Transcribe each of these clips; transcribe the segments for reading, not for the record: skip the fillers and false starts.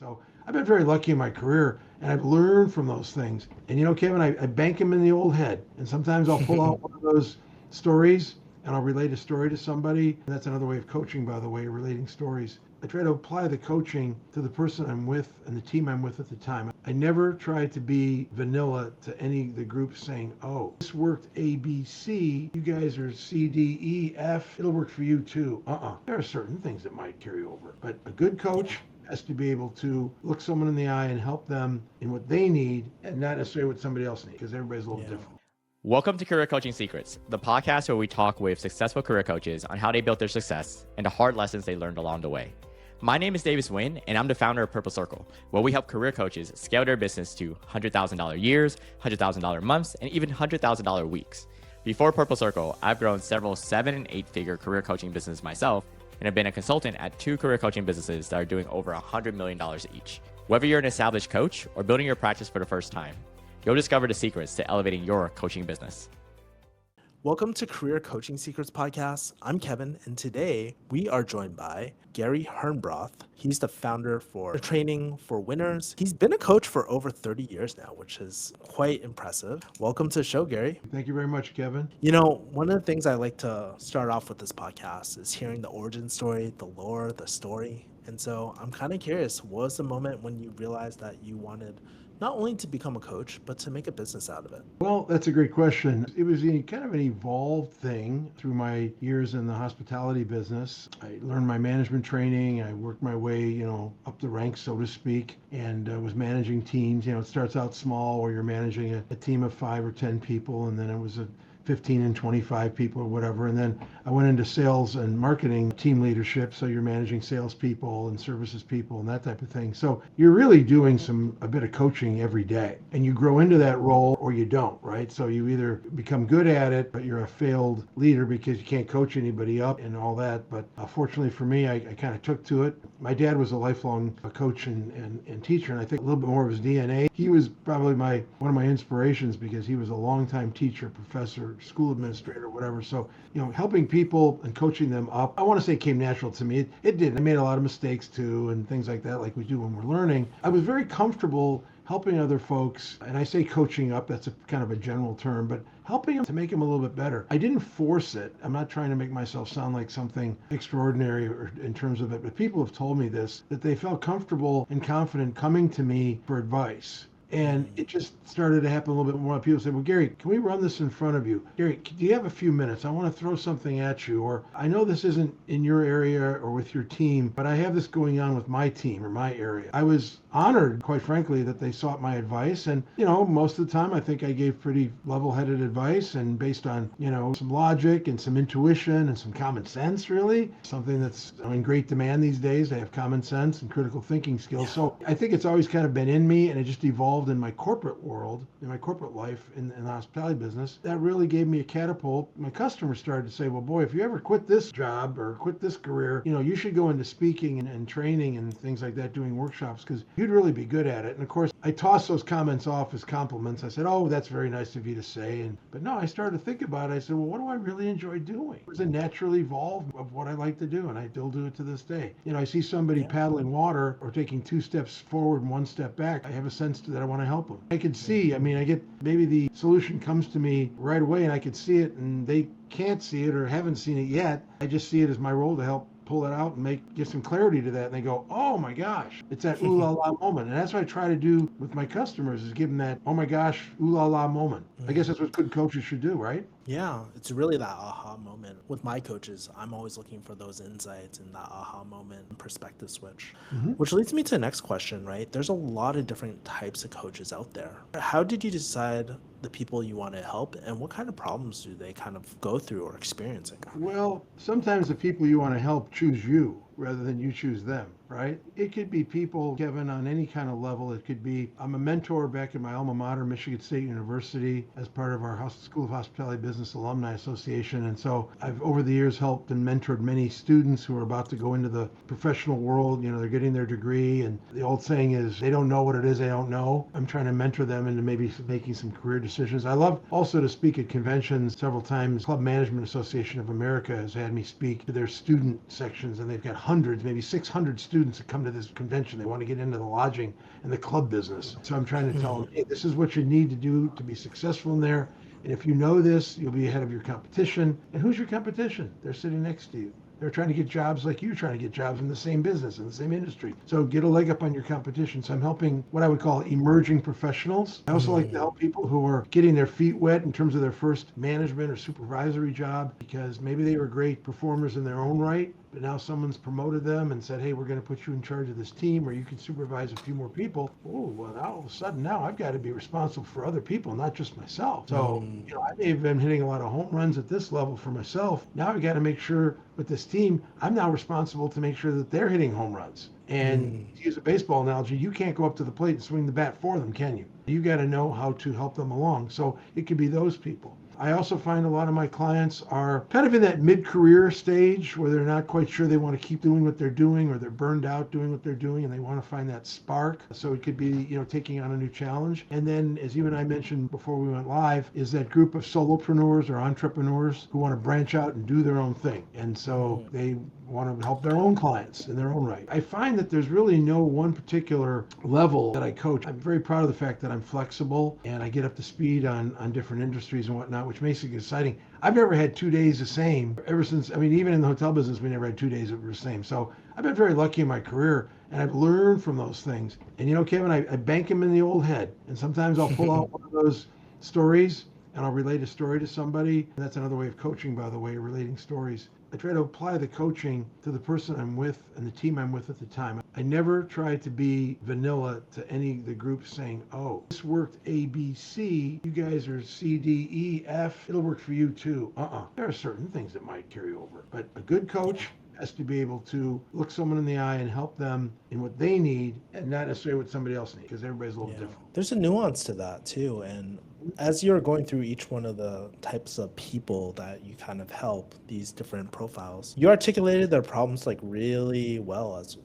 So I've been very lucky in my career, and I've learned from those things. And Kevin, I bank them in the old head. And sometimes I'll pull out one of those stories and I'll relate a story to somebody. And that's another way of coaching, by the way, relating stories. I try to apply the coaching to the person I'm with and the team I'm with at the time. I never try to be vanilla to any of the groups saying, oh, this worked A, B, C. You guys are C, D, E, F. It'll work for you too. There are certain things that might carry over. But a good coach has to be able to look someone in the eye and help them in what they need and not necessarily what somebody else needs, because everybody's a little different. Welcome to Career Coaching Secrets, the podcast where we talk with successful career coaches on how they built their success and the hard lessons they learned along the way. My name is Davis Nguyen, and I'm the founder of Purple Circle, where we help career coaches scale their business to $100,000 years, $100,000 months, and even $100,000 weeks. Before Purple Circle, I've grown several 7- and 8-figure career coaching businesses myself, and have been a consultant at 2 career coaching businesses that are doing over $100 million each. Whether you're an established coach or building your practice for the first time, you'll discover the secrets to elevating your coaching business. Welcome to Career Coaching Secrets Podcast. I'm Kevin, and today we are joined by Gary Hernbroth. He's the founder for Training for Winners. He's been a coach for over 30 years now, which is quite impressive. Welcome to the show, Gary. Thank you very much, Kevin. One of the things I like to start off with this podcast is hearing the origin story, the lore, the story. And so I'm kind of curious, what was the moment when you realized that you wanted not only to become a coach, but to make a business out of it? Well, that's a great question. It was kind of an evolved thing through my years in the hospitality business. I learned my management training. I worked my way, up the ranks, so to speak, and was managing teams. It starts out small where you're managing a team of 5 or 10 people, and then it was a 15 and 25 people or whatever. And then I went into sales and marketing team leadership. So you're managing salespeople and services people and that type of thing. So you're really doing a bit of coaching every day, and you grow into that role or you don't, right? So you either become good at it, but you're a failed leader because you can't coach anybody up and all that. But fortunately for me, I kind of took to it. My dad was a lifelong coach and teacher, and I think a little bit more of his DNA. He was probably one of my inspirations because he was a longtime teacher, professor, school administrator, whatever. So, helping people and coaching them up, I want to say came natural to me. It did. I made a lot of mistakes too and things like that, like we do when we're learning. I was very comfortable helping other folks, and I say coaching up, that's a kind of a general term, but helping them to make them a little bit better. I didn't force it. I'm not trying to make myself sound like something extraordinary in terms of it, but people have told me this, that they felt comfortable and confident coming to me for advice. And it just started to happen a little bit more. People say, well, Gary, can we run this in front of you? Gary, do you have a few minutes? I want to throw something at you. Or I know this isn't in your area or with your team, but I have this going on with my team or my area. I was honored, quite frankly, that they sought my advice. And, most of the time, I think I gave pretty level-headed advice and based on, some logic and some intuition and some common sense, really. Something that's in great demand these days. I have common sense and critical thinking skills. So I think it's always kind of been in me, and it just evolved in my corporate world, in my corporate life in the hospitality business. That really gave me a catapult. My customers started to say, well, boy, if you ever quit this job or quit this career, you should go into speaking and training and things like that, doing workshops, because you'd really be good at it. And of course, I tossed those comments off as compliments. I said, oh, that's very nice of you to say. But no, I started to think about it. I said, well, what do I really enjoy doing? It was a natural evolve of what I like to do, and I still do it to this day. I see somebody paddling water or taking 2 steps forward and 1 step back. I have a sense that I want to help them. I can see, I get, maybe the solution comes to me right away and I can see it, and they can't see it or haven't seen it yet. I just see it as my role to help pull it out and give some clarity to that. And they go, oh my gosh, it's that ooh la la moment. And that's what I try to do with my customers, is give them that, oh my gosh, ooh la la moment. I guess that's what good coaches should do, right? Yeah, it's really that aha moment. With my coaches, I'm always looking for those insights and that aha moment and perspective switch. Which leads me to the next question, right? There's a lot of different types of coaches out there. How did you decide the people you want to help, and what kind of problems do they kind of go through or experiencing? Well, sometimes the people you want to help choose you rather than you choose them, right? It could be people, Kevin, on any kind of level. It could be, I'm a mentor back in my alma mater, Michigan State University, as part of our School of Hospitality Business Alumni Association. And so I've, over the years, helped and mentored many students who are about to go into the professional world. They're getting their degree, and the old saying is, they don't know what it is they don't know. I'm trying to mentor them into maybe making some career decisions. I love also to speak at conventions several times. Club Management Association of America has had me speak to their student sections, and they've got hundreds, maybe 600 students that come to this convention. They want to get into the lodging and the club business. So I'm trying to tell them, hey, this is what you need to do to be successful in there. And if you know this, you'll be ahead of your competition. And who's your competition? They're sitting next to you. They're trying to get jobs like you're trying to get jobs in the same business, in the same industry. So get a leg up on your competition. So I'm helping what I would call emerging professionals. I also like to help people who are getting their feet wet in terms of their first management or supervisory job, because maybe they were great performers in their own right, but now someone's promoted them and said, hey, we're going to put you in charge of this team, or you can supervise a few more people. Oh, well, now all of a sudden now I've got to be responsible for other people, not just myself. So, I may have been hitting a lot of home runs at this level for myself. Now I've got to make sure with this team, I'm now responsible to make sure that they're hitting home runs. And to use a baseball analogy, you can't go up to the plate and swing the bat for them, can you? You got to know how to help them along. So it could be those people. I also find a lot of my clients are kind of in that mid-career stage where they're not quite sure they want to keep doing what they're doing, or they're burned out doing what they're doing and they want to find that spark. So it could be, taking on a new challenge. And then, as you and I mentioned before we went live, is that group of solopreneurs or entrepreneurs who want to branch out and do their own thing. And so they want to help their own clients in their own right. I find that there's really no one particular level that I coach. I'm very proud of the fact that I'm flexible and I get up to speed on different industries and whatnot, which makes it exciting. I've never had 2 days the same ever since. Even in the hotel business, we never had 2 days that were the same. So I've been very lucky in my career, and I've learned from those things. And Kevin, I bank them in the old head. And sometimes I'll pull out one of those stories and I'll relate a story to somebody. And that's another way of coaching, by the way, relating stories. I try to apply the coaching to the person I'm with and the team I'm with at the time. I never try to be vanilla to any of the groups saying, oh, this worked A, B, C. You guys are C, D, E, F. It'll work for you too. There are certain things that might carry over. But a good coach has to be able to look someone in the eye and help them in what they need and not necessarily what somebody else needs, because everybody's a little different. There's a nuance to that too. And as you're going through each one of the types of people that you kind of help, these different profiles, you articulated their problems like really well as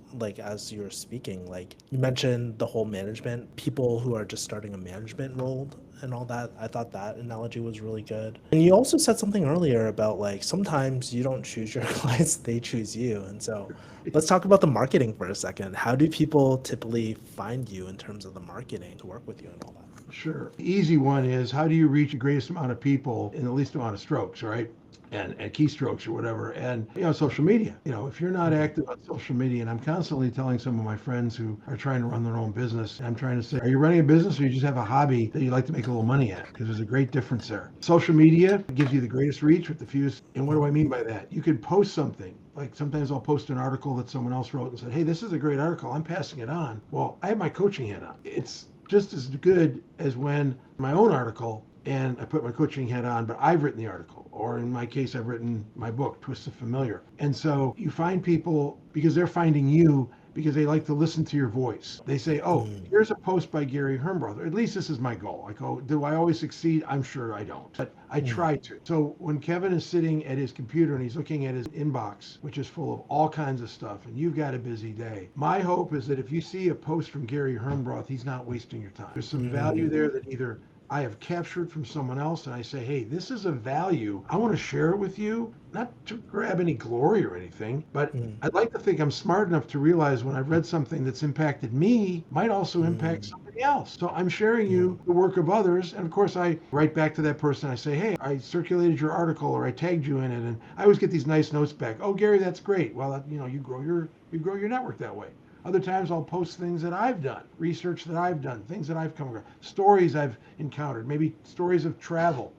you were speaking. Like you mentioned the whole management, people who are just starting a management role and all that. I thought that analogy was really good. And you also said something earlier about like sometimes you don't choose your clients, they choose you. And so let's talk about the marketing for a second. How do people typically find you in terms of the marketing to work with you and all that? Sure. The easy one is, how do you reach the greatest amount of people in the least amount of strokes, right? And keystrokes or whatever. And, social media, if you're not active on social media, and I'm constantly telling some of my friends who are trying to run their own business, I'm trying to say, are you running a business or you just have a hobby that you like to make a little money at? Because there's a great difference there. Social media gives you the greatest reach with the fewest. And what do I mean by that? You could post something. Like sometimes I'll post an article that someone else wrote and said, hey, this is a great article. I'm passing it on. Well, I have my coaching hat on. It's just as good as when my own article and I put my coaching hat on, but I've written the article, or in my case, I've written my book, Twist of Familiar. And so you find people because they're finding you because they like to listen to your voice. They say, oh, here's a post by Gary Hernbroth. Or at least this is my goal. I go, do I always succeed? I'm sure I don't, but I try to. So when Kevin is sitting at his computer and he's looking at his inbox, which is full of all kinds of stuff, and you've got a busy day, my hope is that if you see a post from Gary Hernbroth, he's not wasting your time. There's some value there that either I have captured from someone else, and I say, hey, this is a value. I want to share it with you, not to grab any glory or anything, but I'd like to think I'm smart enough to realize when I've read something that's impacted me, might also impact somebody else. So I'm sharing you the work of others. And of course, I write back to that person. I say, hey, I circulated your article or I tagged you in it. And I always get these nice notes back. Oh, Gary, that's great. Well, you grow your network that way. Other times I'll post things that I've done, research that I've done, things that I've come across, stories I've encountered, maybe stories of travel,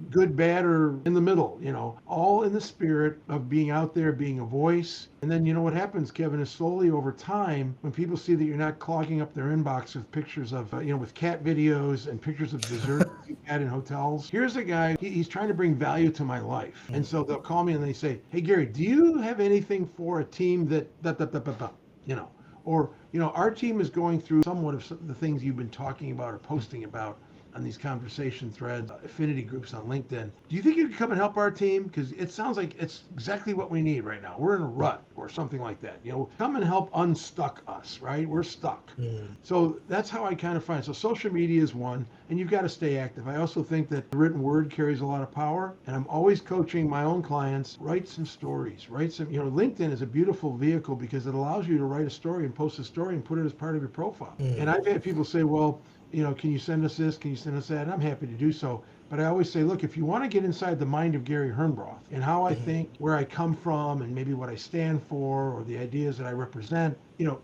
good, bad, or in the middle, all in the spirit of being out there, being a voice. And then what happens, Kevin, is slowly over time, when people see that you're not clogging up their inbox with pictures of, with cat videos and pictures of dessert you've had in hotels. Here's a guy, he's trying to bring value to my life. And so they'll call me and they say, hey, Gary, do you have anything for a team that, Or, our team is going through somewhat of the things you've been talking about or posting about. on these conversation threads, affinity groups on LinkedIn. Do you think you could come and help our team? Because it sounds like it's exactly what we need right now. We're in a rut or something like that. Come and help unstuck us, right? We're stuck. So that's how I kind of find it. So social media is one, and you've got to stay active. I also think that the written word carries a lot of power, and I'm always coaching my own clients, write some stories, LinkedIn is a beautiful vehicle because it allows you to write a story and post a story and put it as part of your profile. And I've had people say, well, can you send us this? Can you send us that? And I'm happy to do so. But I always say, look, if you want to get inside the mind of Gary Hernbroth and how I think, where I come from, and maybe what I stand for, or the ideas that I represent,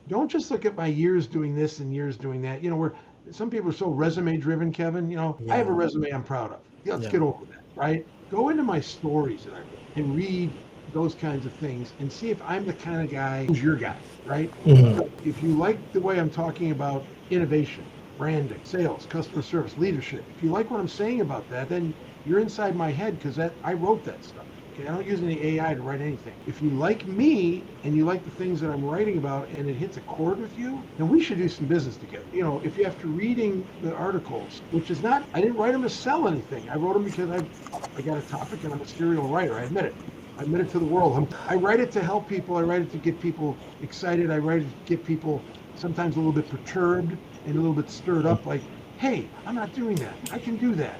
don't just look at my years doing this and years doing that. Where some people are so resume driven, Kevin. I have a resume I'm proud of. Let's get over that, right? Go into my stories and read those kinds of things and see if I'm the kind of guy who's your guy, right? So if you like the way I'm talking about innovation, branding, sales, customer service, leadership, if you like what I'm saying about that, then you're inside my head because I wrote that stuff. Okay, I don't use any AI to write anything. If you like me and you like the things that I'm writing about and it hits a chord with you, then we should do some business together. If after reading the articles, which is not, I didn't write them to sell anything. I wrote them because I got a topic and I'm a serial writer. I admit it. I admit it to the world. I write it to help people. I write it to get people excited. I write it to get people sometimes a little bit perturbed and a little bit stirred up, like, hey, I'm not doing that. I can do that.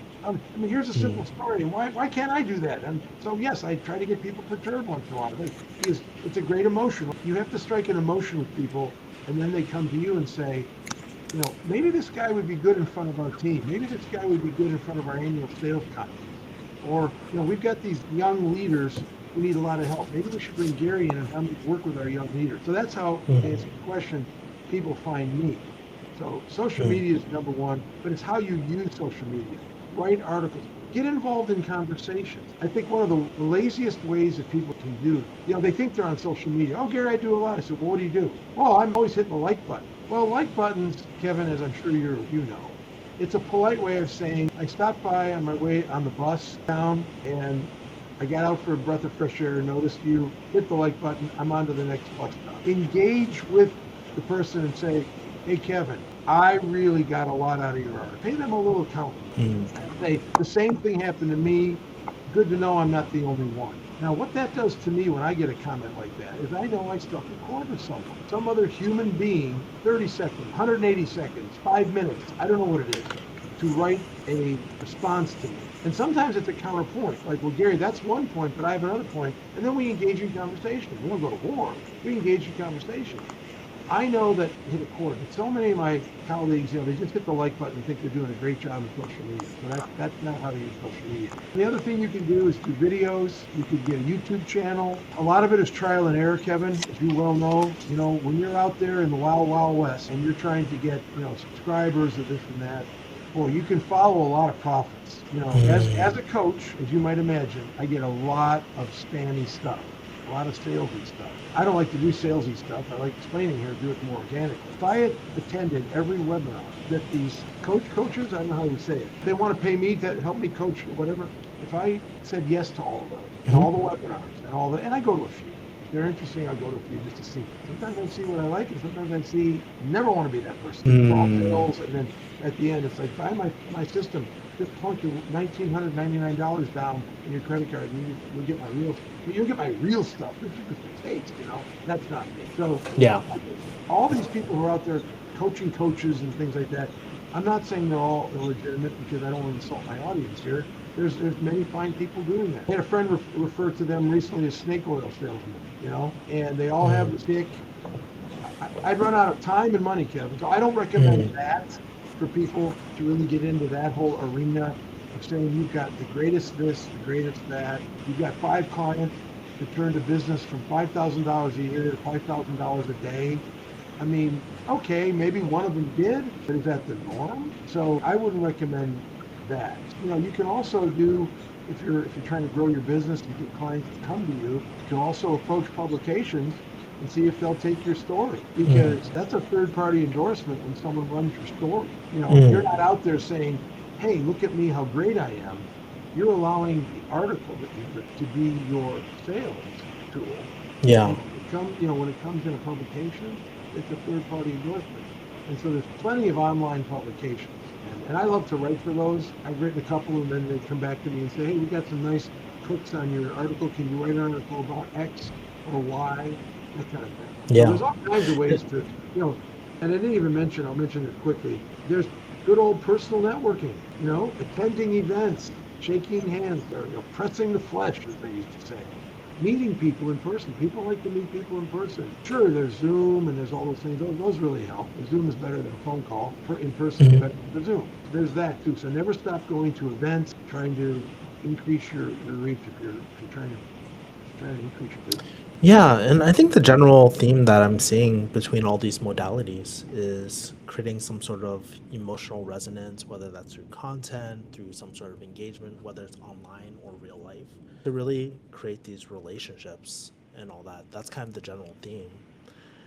Here's a simple story, and why can't I do that? And so, yes, I try to get people perturbed once in a while, because it's a great emotion. You have to strike an emotion with people, and then they come to you and say, maybe this guy would be good in front of our team. Maybe this guy would be good in front of our annual sales conference. Or, we've got these young leaders who need a lot of help. Maybe we should bring Gary in and have him work with our young leaders. So that's how, to answer the question, people find me. So social media is number one, but it's how you use social media. Write articles. Get involved in conversations. I think one of the laziest ways that people can do, they think they're on social media. Oh, Gary, I do a lot. I said, well, what do you do? Oh, I'm always hitting the like button. Well, like buttons, Kevin, as I'm sure you know, it's a polite way of saying, I stopped by on my way on the bus down and I got out for a breath of fresh air, noticed you, hit the like button, I'm on to the next bus stop. Engage with the person and say, hey, Kevin, I really got a lot out of your art. Pay them a little compliment. Say, the same thing happened to me. Good to know I'm not the only one. Now, what that does to me when I get a comment like that is I know I struck a chord with someone. Some other human being, 30 seconds, 180 seconds, 5 minutes, I don't know what it is, to write a response to me. And sometimes it's a counterpoint. Like, well, Gary, that's one point, but I have another point. And then we engage in conversation. We don't go to war. We engage in conversation. I know that hit a chord. But so many of my colleagues, they just hit the like button and think they're doing a great job in social media. So that's not how to use social media. The other thing you can do is do videos. You could get a YouTube channel. A lot of it is trial and error, Kevin, as you well know. When you're out there in the wild, wild west and you're trying to get, subscribers or this and that, boy, you can follow a lot of prophets. As a coach, as you might imagine, I get a lot of spammy stuff. A lot of salesy stuff. I don't like to do salesy stuff. I like explaining here, do it more organically. If I had attended every webinar that these coaches, I don't know how you say it, they want to pay me to help me coach or whatever. If I said yes to all of them, and all the webinars, and I go to a few. If they're interesting, I'll go to a few just to see. Sometimes I see what I like, and sometimes I see, never want to be that person. It's all sales, and then at the end, it's like, buy my system. Just plunk your $1,999 down in your credit card, and you'll get my real stuff. This is the taste, That's not me. So all these people who are out there coaching coaches and things like that, I'm not saying they're all illegitimate because I don't want to insult my audience here. There's many fine people doing that. I had a friend refer to them recently as snake oil salesmen, and they all have the stick. I'd run out of time and money, Kevin. So I don't recommend that for people to really get into that whole arena of saying you've got the greatest this, the greatest that. You've got 5 clients that turned a business from $5,000 a year to $5,000 a day. Okay, maybe one of them did, but is that the norm? So I wouldn't recommend that. You can also do, if you're trying to grow your business and get clients to come to you, you can also approach publications and see if they'll take your story, because that's a third-party endorsement when someone runs your story. You're not out there saying, hey, look at me, how great I am. You're allowing the article that you've written to be your sales tool. Yeah. When it comes in a publication, it's a third-party endorsement. And so there's plenty of online publications. And And I love to write for those. I've written a couple, and then they come back to me and say, hey, we got some nice clicks on your article. Can you write an article about X or Y? That kind of thing. So Yeah. there's all kinds of ways to, and I didn't even mention, I'll mention it quickly. There's good old personal networking, attending events, shaking hands, or, pressing the flesh, as they used to say. Meeting people in person. People like to meet people in person. Sure, there's Zoom and there's all those things. Those really help. The Zoom is better than a phone call. In person is better than the Zoom. There's that too. So never stop going to events, trying to increase your reach if you're trying to increase your business. Yeah, and I think the general theme that I'm seeing between all these modalities is creating some sort of emotional resonance, whether that's through content, through some sort of engagement, whether it's online or real life, to really create these relationships and all that. That's kind of the general theme.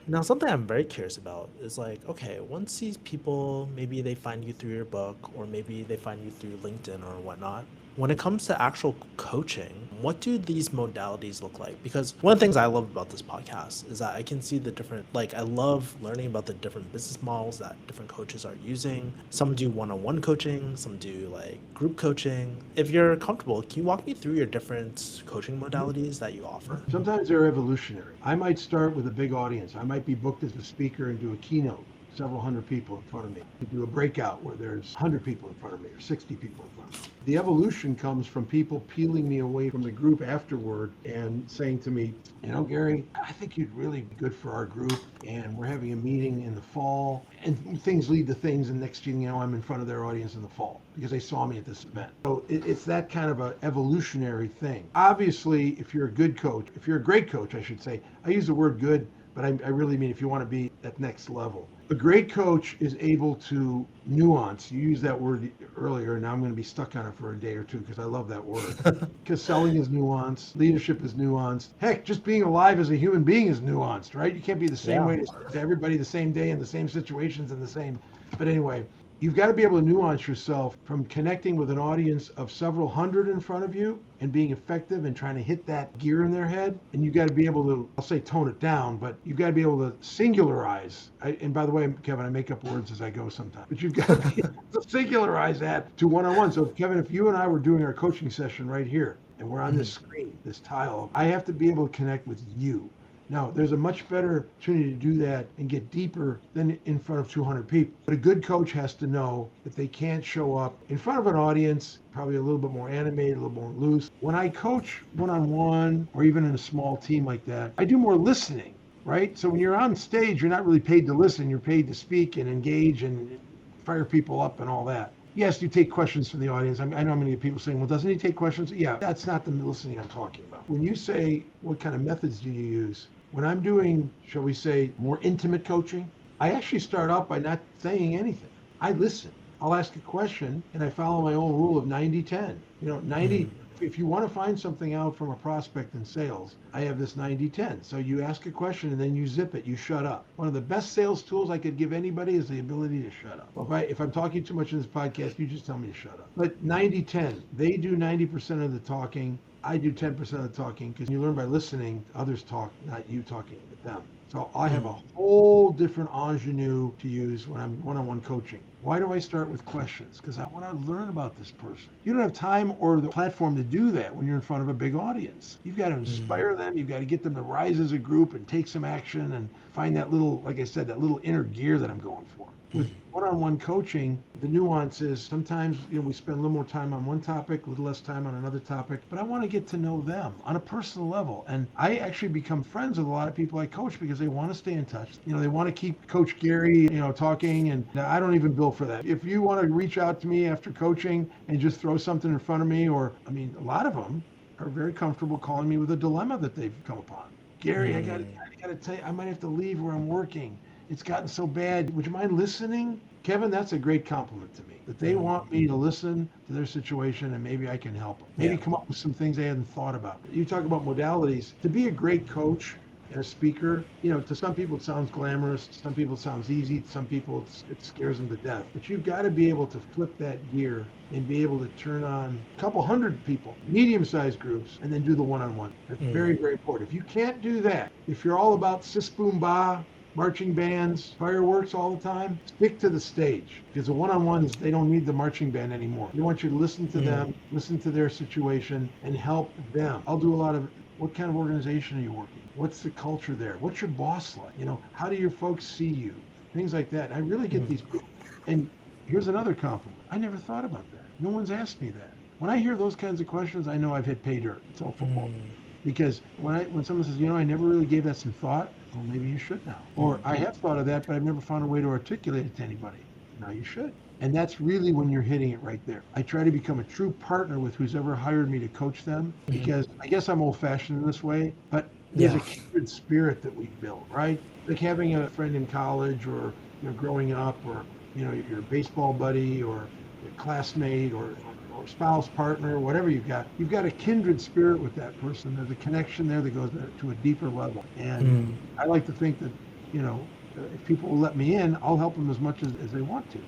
Now, something I'm very curious about is like, okay, once these people, maybe they find you through your book, or maybe they find you through LinkedIn or whatnot. When it comes to actual coaching, what do these modalities look like? Because one of the things I love about this podcast is that I can see the different, like, I love learning about the different business models that different coaches are using. Some do one-on-one coaching, some do like group coaching. If you're comfortable, can you walk me through your different coaching modalities that you offer? Sometimes they're evolutionary. I might start with a big audience. I might be booked as a speaker and do a keynote, several hundred people in front of me. To do a breakout where there's 100 people in front of me or 60 people in front of me. The evolution comes from people peeling me away from the group afterward and saying to me, Gary, I think you'd really be good for our group, and we're having a meeting in the fall, and things lead to things, and next thing you know, I'm in front of their audience in the fall because they saw me at this event. So it's that kind of an evolutionary thing. Obviously, if you're a good coach, if you're a great coach, I should say, I use the word good, but I really mean if you want to be at next level. A great coach is able to nuance. You used that word earlier, and now I'm going to be stuck on it for a day or two because I love that word. Because selling is nuanced, leadership is nuanced. Heck, just being alive as a human being is nuanced, right? You can't be the same way to everybody the same day in the same situations and the same. But anyway, you've got to be able to nuance yourself from connecting with an audience of several hundred in front of you and being effective and trying to hit that gear in their head. And you've got to be able to, I'll say tone it down, but you've got to be able to singularize. And by the way, Kevin, I make up words as I go sometimes, but you've got to be able to singularize that to one-on-one. So Kevin, if you and I were doing our coaching session right here and we're on this screen, this tile, I have to be able to connect with you. Now, there's a much better opportunity to do that and get deeper than in front of 200 people. But a good coach has to know that they can't show up in front of an audience, probably a little bit more animated, a little more loose. When I coach one-on-one or even in a small team like that, I do more listening, right? So when you're on stage, you're not really paid to listen. You're paid to speak and engage and fire people up and all that. Yes, you take questions from the audience. I know many people saying, well, doesn't he take questions? Yeah, that's not the listening I'm talking about. When you say, what kind of methods do you use? When I'm doing, shall we say, more intimate coaching, I actually start out by not saying anything. I listen. I'll ask a question and I follow my own rule of 90-10. 90, if you want to find something out from a prospect in sales, I have this 90-10. So you ask a question and then you zip it, you shut up. One of the best sales tools I could give anybody is the ability to shut up. Well, if I'm talking too much in this podcast, you just tell me to shut up. But 90-10, they do 90% of the talking. I do 10% of the talking because you learn by listening, others talk, not you talking with them. So I have a whole different ingenue to use when I'm one-on-one coaching. Why do I start with questions? Because I want to learn about this person. You don't have time or the platform to do that when you're in front of a big audience. You've got to inspire them. You've got to get them to rise as a group and take some action and find that little, like I said, that little inner gear that I'm going for. With one-on-one coaching, the nuance is sometimes we spend a little more time on one topic, a little less time on another topic, but I want to get to know them on a personal level. And I actually become friends with a lot of people I coach because they want to stay in touch. They want to keep Coach Gary, talking, and I don't even bill for that. If you want to reach out to me after coaching and just throw something in front of me, a lot of them are very comfortable calling me with a dilemma that they've come upon. Gary, I got to tell you, I might have to leave where I'm working. It's gotten so bad. Would you mind listening? Kevin, that's a great compliment to me, that they want me to listen to their situation and maybe I can help them. Maybe come up with some things they hadn't thought about. You talk about modalities. To be a great coach and a speaker, to some people it sounds glamorous, to some people it sounds easy, to some people it scares them to death. But you've got to be able to flip that gear and be able to turn on a couple hundred people, medium-sized groups, and then do the one-on-one. That's very, very important. If you can't do that, if you're all about sis boom ba, marching bands, fireworks all the time, stick to the stage, because the one-on-ones, they don't need the marching band anymore. They want you to listen to them, listen to their situation, and help them. I'll do a lot of, what kind of organization are you working? What's the culture there? What's your boss like? How do your folks see you? Things like that. I really get these people. And here's another compliment. I never thought about that. No one's asked me that. When I hear those kinds of questions, I know I've hit pay dirt. It's all football. Because when someone says, I never really gave that some thought, well, maybe you should now. Or I have thought of that, but I've never found a way to articulate it to anybody. Now you should. And that's really when you're hitting it right there. I try to become a true partner with who's ever hired me to coach them, because I guess I'm old-fashioned in this way, but there's a kindred spirit that we build, right? Like having a friend in college, or growing up, or your baseball buddy, or your classmate, or spouse, partner, whatever you've got a kindred spirit with that person. There's a connection there that goes to a deeper level. And I like to think that, if people will let me in, I'll help them as much as they want to.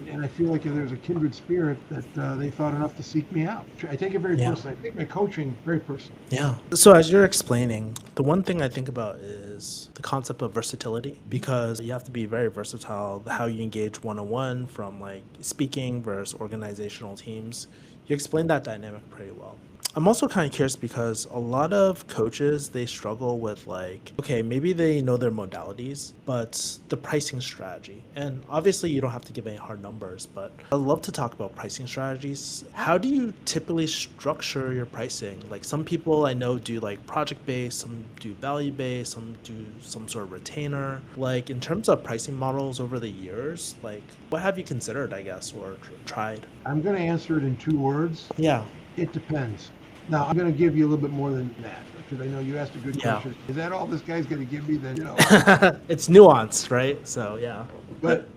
And I feel like there's a kindred spirit that they thought enough to seek me out. I take it very personally. I take my coaching very personally. Yeah. So as you're explaining, the one thing I think about is the concept of versatility, because you have to be very versatile, how you engage one-on-one, from like speaking versus organizational teams. You explained that dynamic pretty well. I'm also kind of curious because a lot of coaches, they struggle with like, okay, maybe they know their modalities, but the pricing strategy. And obviously you don't have to give any hard numbers, but I'd love to talk about pricing strategies. How do you typically structure your pricing? Like some people I know do like project-based, some do value-based, some do some sort of retainer. Like in terms of pricing models over the years, like what have you considered, I guess, or tried? I'm going to answer it in 2 words. Yeah. It depends. Now, I'm going to give you a little bit more than that, because I know you asked a good question. Is that all this guy's going to give me? Then, It's nuanced, right? So, yeah. But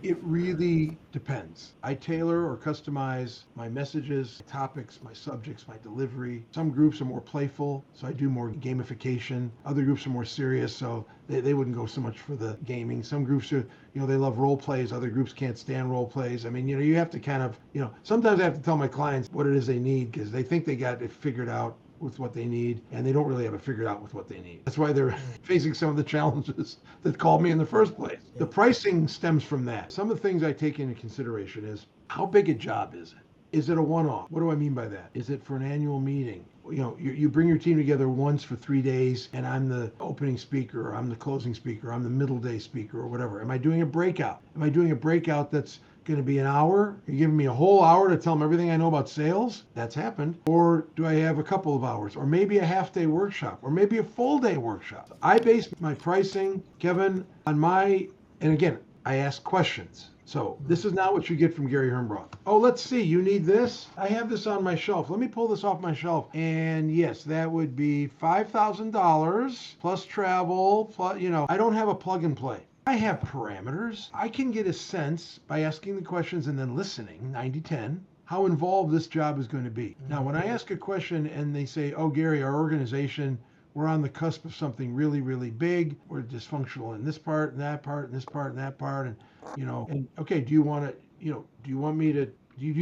it really depends. I tailor or customize my messages, topics, my subjects, my delivery. Some groups are more playful, so I do more gamification. Other groups are more serious, so they wouldn't go so much for the gaming. Some groups are, they love role plays. Other groups can't stand role plays. I mean, you have to kind of, sometimes I have to tell my clients what it is they need, because they think they got it figured out with what they need, and they don't really have it figured out with what they need. That's why they're facing some of the challenges that called me in the first place. The pricing stems from that. Some of the things I take into consideration is, how big a job is it? Is it a one-off? What do I mean by that? Is it for an annual meeting? You bring your team together once for 3 days, and I'm the opening speaker, or I'm the closing speaker, or I'm the middle day speaker, or whatever. Am I doing a breakout? Am I doing a breakout that's going to be an hour? Are you giving me a whole hour to tell them everything I know about sales? That's happened. Or do I have a couple of hours, or maybe a half-day workshop, or maybe a full-day workshop? I base my pricing, Kevin, on and again, I ask questions. So this is not what you get from Gary Hernbroth. Oh, let's see, you need this? I have this on my shelf. Let me pull this off my shelf. And yes, that would be $5,000 plus travel, plus, I don't have a plug and play. I have parameters. I can get a sense by asking the questions and then listening, 90-10, how involved this job is going to be. Now, when I ask a question and they say, oh, Gary, our organization, we're on the cusp of something really, really big. We're dysfunctional in this part and that part and this part and that part. And, and okay, do you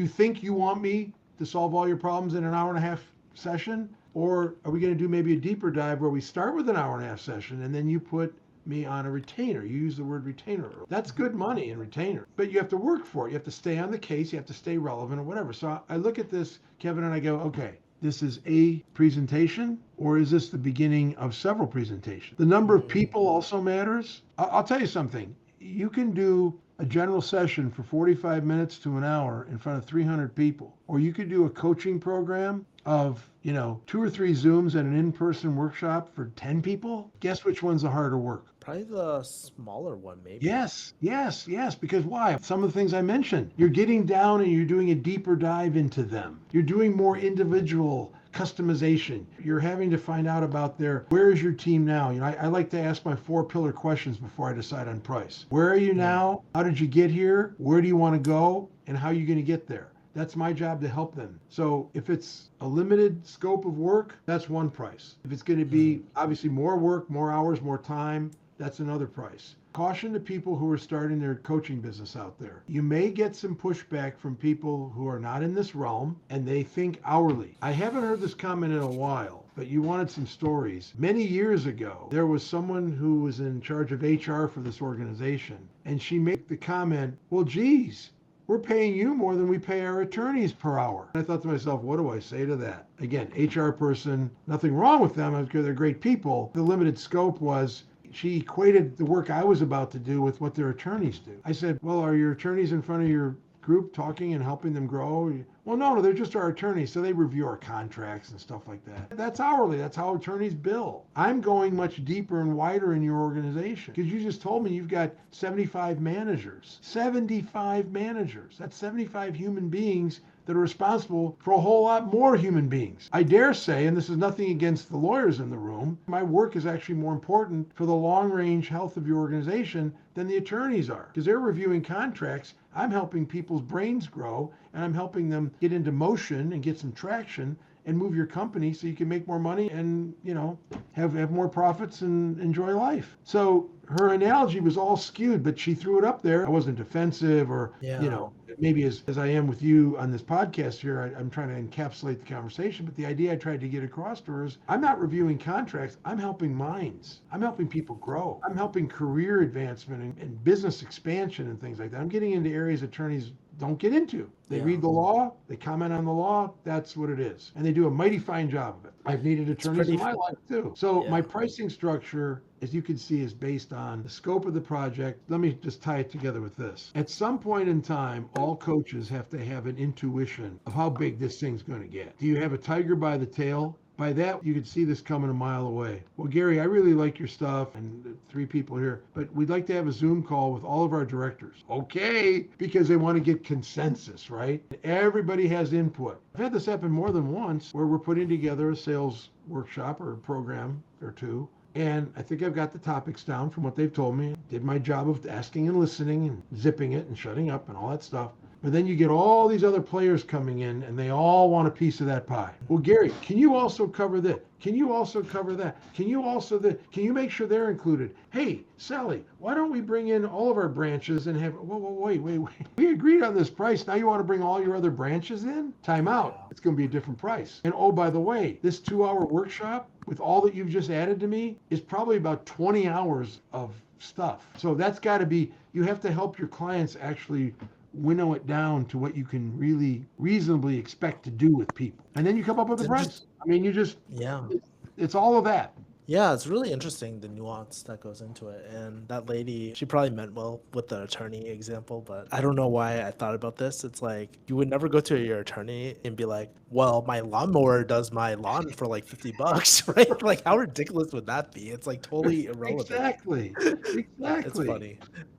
think you want me to solve all your problems in an hour and a half session? Or are we going to do maybe a deeper dive where we start with an hour and a half session and then you put me on a retainer? You use the word retainer. That's good money in retainer, but you have to work for it. You have to stay on the case. You have to stay relevant or whatever. So I look at this, Kevin, and I go, okay, this is a presentation, or is this the beginning of several presentations? The number of people also matters. I'll tell you something. You can do a general session for 45 minutes to an hour in front of 300 people, or you could do a coaching program of 2 or 3 Zooms and an in-person workshop for 10 people. Guess which one's the harder work? Probably the smaller one, maybe. Yes. Because why? Some of the things I mentioned. You're getting down and you're doing a deeper dive into them. You're doing more individual customization. You're having to find out about where is your team now? I like to ask my 4 pillar questions before I decide on price. Where are you now? How did you get here? Where do you want to go? And how are you going to get there? That's my job to help them. So if it's a limited scope of work, that's one price. If it's going to be obviously more work, more hours, more time, that's another price. Caution to people who are starting their coaching business out there. You may get some pushback from people who are not in this realm and they think hourly. I haven't heard this comment in a while, but you wanted some stories. Many years ago, there was someone who was in charge of HR for this organization, and she made the comment, well, geez, we're paying you more than we pay our attorneys per hour. And I thought to myself, what do I say to that? Again, HR person, nothing wrong with them because they're great people. The limited scope was she equated the work I was about to do with what their attorneys do. I said, well, are your attorneys in front of your group talking and helping them grow? Well, no, they're just our attorneys. So they review our contracts and stuff like that. That's hourly. That's how attorneys bill. I'm going much deeper and wider in your organization because you just told me you've got 75 managers. 75 managers. That's 75 human beings that are responsible for a whole lot more human beings. I dare say, and this is nothing against the lawyers in the room, my work is actually more important for the long-range health of your organization than the attorneys are, because they're reviewing contracts. I'm helping people's brains grow, and I'm helping them get into motion and get some traction and move your company so you can make more money and, have more profits and enjoy life. So her analogy was all skewed, but she threw it up there. I wasn't defensive or, maybe as I am with you on this podcast here, I'm trying to encapsulate the conversation, but the idea I tried to get across to her is I'm not reviewing contracts. I'm helping minds. I'm helping people grow. I'm helping career advancement and business expansion and things like that. I'm getting into areas attorneys don't get into. They read the law, they comment on the law, that's what it is. And they do a mighty fine job of it. I've needed attorneys in my life too. So my pricing structure, as you can see, is based on the scope of the project. Let me just tie it together with this. At some point in time, all coaches have to have an intuition of how big this thing's going to get. Do you have a tiger by the tail? By that, you could see this coming a mile away. Well, Gary, I really like your stuff and 3 people here, but we'd like to have a Zoom call with all of our directors. Okay, because they want to get consensus, right? Everybody has input. I've had this happen more than once where we're putting together a sales workshop or a program or 2. And I think I've got the topics down from what they've told me. Did my job of asking and listening and zipping it and shutting up and all that stuff. But then you get all these other players coming in and they all want a piece of that pie. Well, Gary, can you also cover this? Can you also cover that? Can you make sure they're included? Hey, Sally, why don't we bring in all of our branches and have, wait. We agreed on this price. Now you want to bring all your other branches in? Time out. It's going to be a different price. And oh, by the way, this 2-hour workshop with all that you've just added to me is probably about 20 hours of stuff. So that's got to be, you have to help your clients actually winnow it down to what you can really reasonably expect to do with people. And then you come up with the price. I mean, it's all of that. Yeah, it's really interesting, the nuance that goes into it. And that lady, she probably meant well with the attorney example, but I don't know why I thought about this. It's like, you would never go to your attorney and be like, well, my lawnmower does my lawn for like $50, right? Like, how ridiculous would that be? It's like totally irrelevant. Exactly. It's funny.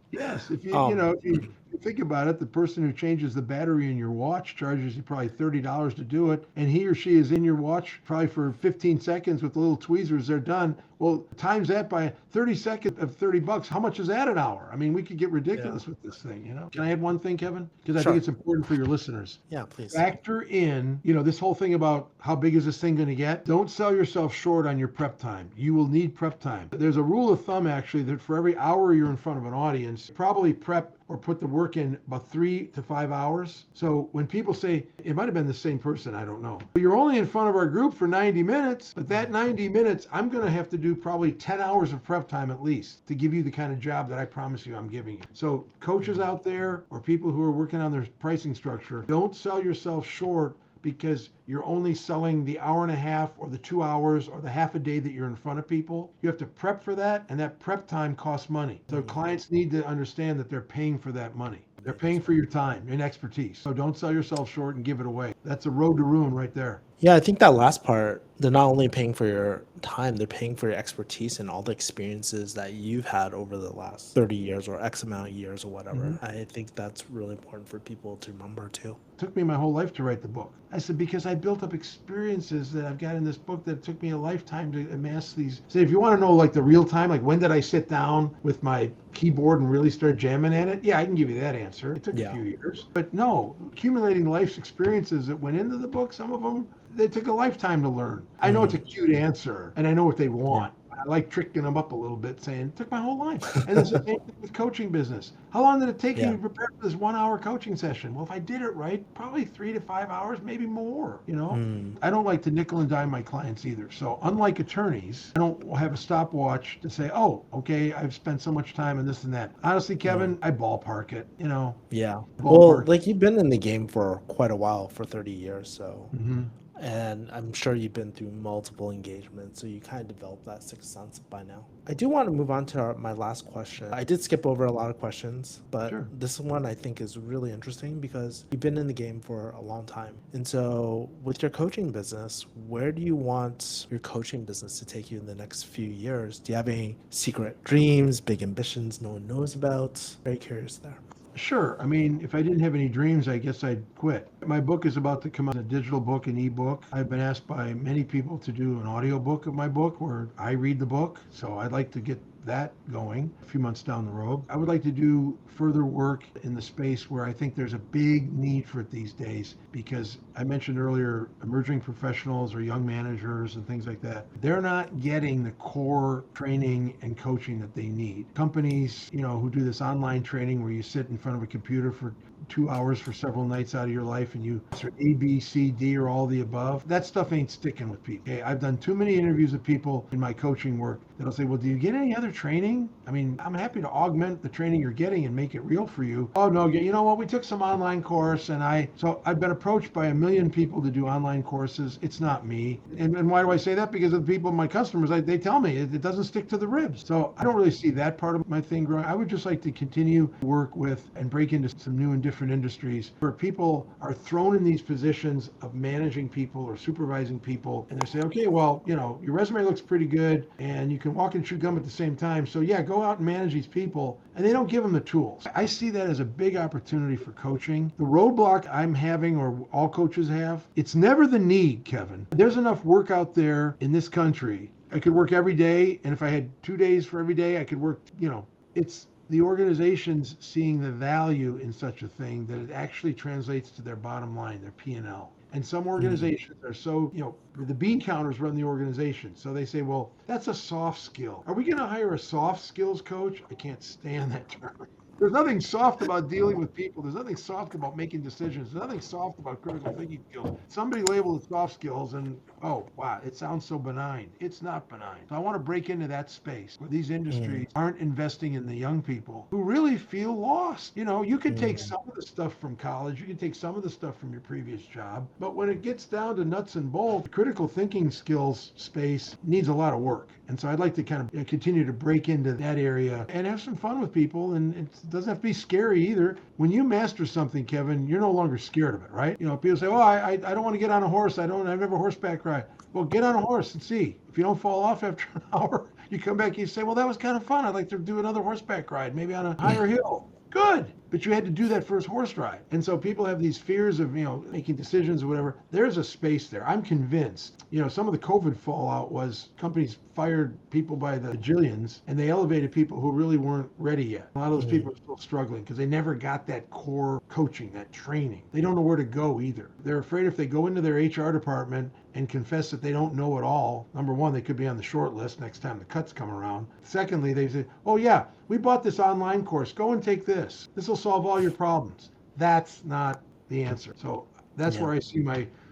Yes, if you think about it, the person who changes the battery in your watch charges you probably $30 to do it, and he or she is in your watch probably for 15 seconds with the little tweezers, they're done. Well, times that by 30 seconds of $30. How much is that an hour? I mean, we could get ridiculous with this thing, Can I add one thing, Kevin? Because I think it's important for your listeners. Yeah, please. Factor in, this whole thing about how big is this thing going to get? Don't sell yourself short on your prep time. You will need prep time. There's a rule of thumb, actually, that for every hour you're in front of an audience, probably prep or put the work in about 3 to 5 hours. So when people say, it might have been the same person, I don't know. But you're only in front of our group for 90 minutes, but that 90 minutes, I'm going to have to do probably 10 hours of prep time at least to give you the kind of job that I promise you I'm giving you. So coaches out there or people who are working on their pricing structure, don't sell yourself short because you're only selling the hour and a half or the 2 hours or the half a day that you're in front of people. You have to prep for that, and that prep time costs money. So clients need to understand that they're paying for that money. They're paying for your time and expertise. So don't sell yourself short and give it away. That's a road to ruin right there. Yeah, I think that last part, they're not only paying for your time, they're paying for your expertise and all the experiences that you've had over the last 30 years or X amount of years or whatever. I think that's really important for people to remember too. It took me my whole life to write the book. I said, because I built up experiences that I've got in this book that took me a lifetime to amass these. So if you want to know like the real time, like when did I sit down with my keyboard and really start jamming at it? Yeah, I can give you that answer. It took a few years. But no, accumulating life's experiences that went into the book, some of them, they took a lifetime to learn. I know it's a cute answer and I know what they want. I like tricking them up a little bit, saying, it took my whole life. And it's the same thing with coaching business. How long did it take you Yeah. to prepare for this 1 hour coaching session? Well, if I did it right, probably 3 to 5 hours, maybe more, you know? Mm. I don't like to nickel and dime my clients either. So unlike attorneys, I don't have a stopwatch to say, oh, okay, I've spent so much time on this and that. Honestly, Mm. Kevin, I ballpark it, you know, Yeah. Well, ballpark. like you've been in the game for quite a while, for 30 years, so Hmm. and I'm sure you've been through multiple engagements, so you kind of developed that sixth sense by now. I do want to move on to my last question. I did skip over a lot of questions, but Sure. this one I think is really interesting because you've been in the game for a long time. And so, with your coaching business, where do you want your coaching business to take you in the next few years? Do you have any secret dreams, big ambitions no one knows about? Very curious there. Sure. I mean, if I didn't have any dreams, I guess I'd quit. My book is about to come out, a digital book, an ebook. I've been asked by many people to do an audio book of my book where I read the book. So I'd like to get that going a few months down the road. I would like to do further work in the space where I think there's a big need for it these days because I mentioned earlier emerging professionals or young managers and things like that. They're not getting the core training and coaching that they need. Companies, you know, who do this online training where you sit in front of a computer for 2 hours for several nights out of your life and you answer A, B, C, D, or all the above. That stuff ain't sticking with people. Okay? I've done too many interviews with people in my coaching work that'll say, well, do you get any other training? I mean, I'm happy to augment the training you're getting and make it real for you. Oh, no, you know what? We took some online course so I've been approached by a million people to do online courses. It's not me. And why do I say that? Because of the people, my customers, they tell me it doesn't stick to the ribs. So I don't really see that part of my thing growing. I would just like to continue to work with and break into some new and different industries where people are thrown in these positions of managing people or supervising people. And they say, okay, well, you know, your resume looks pretty good and you can walk and chew gum at the same time. So yeah, go out and manage these people. And they don't give them the tools. I see that as a big opportunity for coaching. The roadblock I'm having, or all coaches have, it's never the need, Kevin. There's enough work out there in this country. I could work every day. And if I had 2 days for every day, I could work, you know, it's the organizations seeing the value in such a thing that it actually translates to their bottom line, their P&L. And some Mm. organizations are so, you know, the bean counters run the organization. So they say, well, that's a soft skill. Are we going to hire a soft skills coach? I can't stand that term. There's nothing soft about dealing with people. There's nothing soft about making decisions. There's nothing soft about critical thinking skills. Somebody labeled it soft skills and, oh, wow, it sounds so benign. It's not benign. So I want to break into that space where these Mm. industries aren't investing in the young people who really feel lost. You know, you can take Mm. some of the stuff from college, you can take some of the stuff from your previous job, but when it gets down to nuts and bolts, the critical thinking skills space needs a lot of work. And so I'd like to kind of continue to break into that area and have some fun with people. And it doesn't have to be scary either. When you master something, Kevin, you're no longer scared of it, right? You know, people say, oh, I don't want to get on a horse. I've never horseback ride. Well, get on a horse and see. If you don't fall off after an hour, you come back, you say, well, that was kind of fun. I'd like to do another horseback ride, maybe on a higher hill. Good. But you had to do that first horse ride. And so people have these fears of, you know, making decisions or whatever. There's a space there. I'm convinced. You know, some of the COVID fallout was companies fired people by the bajillions and they elevated people who really weren't ready yet. A lot of those Mm. people are still struggling because they never got that core coaching, that training. They don't know where to go either. They're afraid if they go into their HR department and confess that they don't know it all, number one, they could be on the short list next time the cuts come around. Secondly, they say, oh yeah, we bought this online course. Go and take this. This will solve all your problems. That's not the answer. So that's Yeah. where I see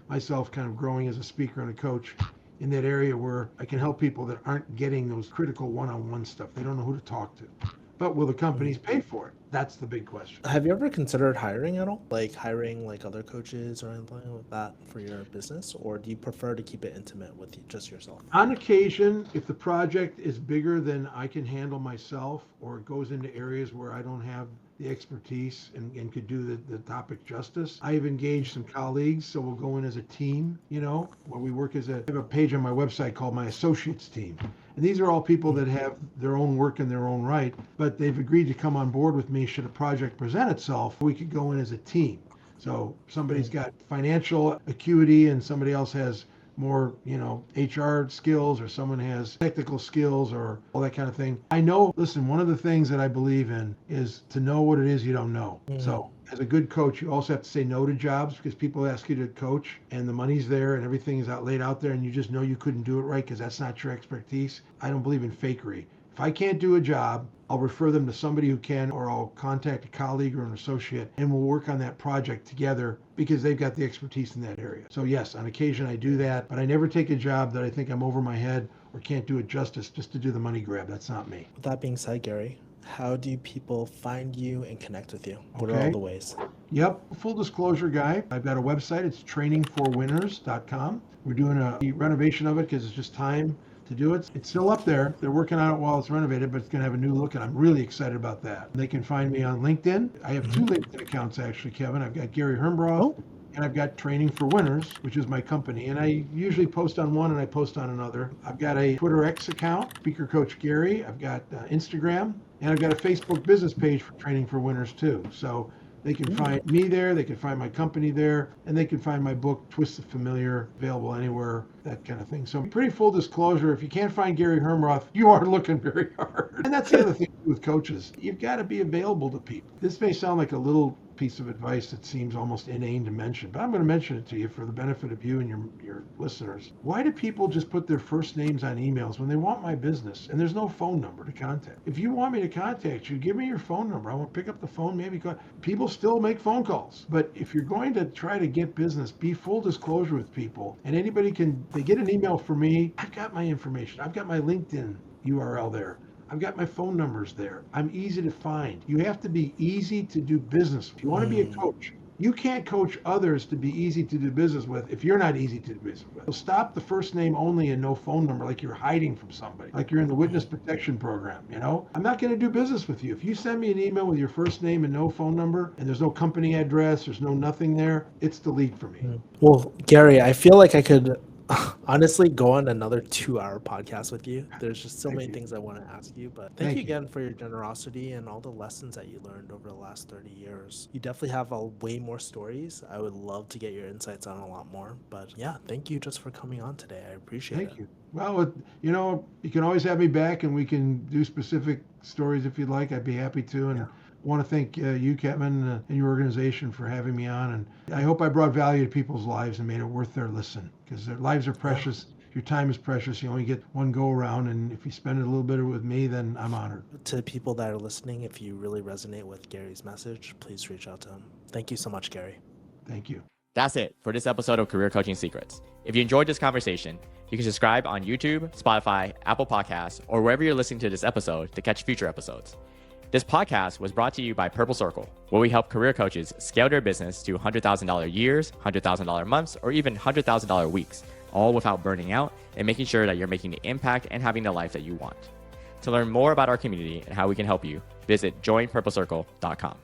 myself kind of growing as a speaker and a coach in that area where I can help people that aren't getting those critical one-on-one stuff. They don't know who to talk to. But will the companies pay for it? That's the big question. Have you ever considered hiring at all? Like hiring like other coaches or anything like that for your business? Or do you prefer to keep it intimate with just yourself? On occasion, if the project is bigger than I can handle myself, or it goes into areas where I don't have the expertise and could do the topic justice, I have engaged some colleagues, so we'll go in as a team, you know, where we work I have a page on my website called my associates team. And these are all people that have their own work in their own right, but they've agreed to come on board with me should a project present itself. We could go in as a team. So somebody's got financial acuity and somebody else has more, HR skills, or someone has technical skills, or all that kind of thing. I know, listen, one of the things that I believe in is to know what it is you don't know. So as a good coach, you also have to say no to jobs, because people ask you to coach and the money's there and everything is laid out there, and you just know you couldn't do it right because that's not your expertise. I don't believe in fakery. If I can't do a job, I'll refer them to somebody who can, or I'll contact a colleague or an associate, and we'll work on that project together because they've got the expertise in that area. So yes, on occasion I do that, but I never take a job that I think I'm over my head or can't do it justice just to do the money grab. That's not me. With that being said, Gary, how do people find you and connect with you? What are all the ways? Yep. Full disclosure, guy. I've got a website. It's trainingforwinners.com. We're doing a renovation of it because it's just time to do it. It's still up there. They're working on it while it's renovated, but it's going to have a new look, and I'm really excited about that. They can find me on LinkedIn. I have two LinkedIn accounts, actually, Kevin. I've got Gary Hernbroth, and I've got Training for Winners, which is my company. And I usually post on one and I post on another. I've got a Twitter X account, Speaker Coach Gary. I've got Instagram, and I've got a Facebook business page for Training for Winners too. So they can find me there, they can find my company there, and they can find my book, Twist the Familiar, available anywhere, that kind of thing. So pretty full disclosure, if you can't find Gary Hernbroth, you are looking very hard. And that's the other thing with coaches. You've got to be available to people. This may sound like a little piece of advice that seems almost inane to mention, but I'm going to mention it to you for the benefit of you and your listeners. Why do people just put their first names on emails when they want my business and there's no phone number to contact? If you want me to contact you, give me your phone number. I won't pick up the phone, maybe call. People still make phone calls, but if you're going to try to get business, be full disclosure with people, and anybody they get an email from me. I've got my information. I've got my LinkedIn URL there. I've got my phone numbers there. I'm easy to find. You have to be easy to do business. If you want to be a coach, you can't coach others to be easy to do business with if you're not easy to do business with. So stop the first name only and no phone number, like you're hiding from somebody, like you're in the witness protection program. I'm not going to do business with you. If you send me an email with your first name and no phone number, and there's no company address, there's no nothing there, it's delete for me. Well, Gary, I feel like I could honestly go on another 2-hour podcast with you. There's just so many things I want to ask you, but thank you again for your generosity and all the lessons that you learned over the last 30 years. You definitely have way more stories. I would love to get your insights on a lot more, but yeah, thank you just for coming on today. I appreciate it. Thank you. Well, you can always have me back, and we can do specific stories if you'd like. I'd be happy to. And I want to thank you, Kevin, and your organization for having me on. And I hope I brought value to people's lives and made it worth their listen, because their lives are precious. Your time is precious. You only get one go around. And if you spend it a little bit with me, then I'm honored. To people that are listening, if you really resonate with Gary's message, please reach out to him. Thank you so much, Gary. Thank you. That's it for this episode of Career Coaching Secrets. If you enjoyed this conversation, you can subscribe on YouTube, Spotify, Apple Podcasts, or wherever you're listening to this episode to catch future episodes. This podcast was brought to you by Purple Circle, where we help career coaches scale their business to $100,000 years, $100,000 months, or even $100,000 weeks, all without burning out and making sure that you're making the impact and having the life that you want. To learn more about our community and how we can help you, visit joinpurplecircle.com.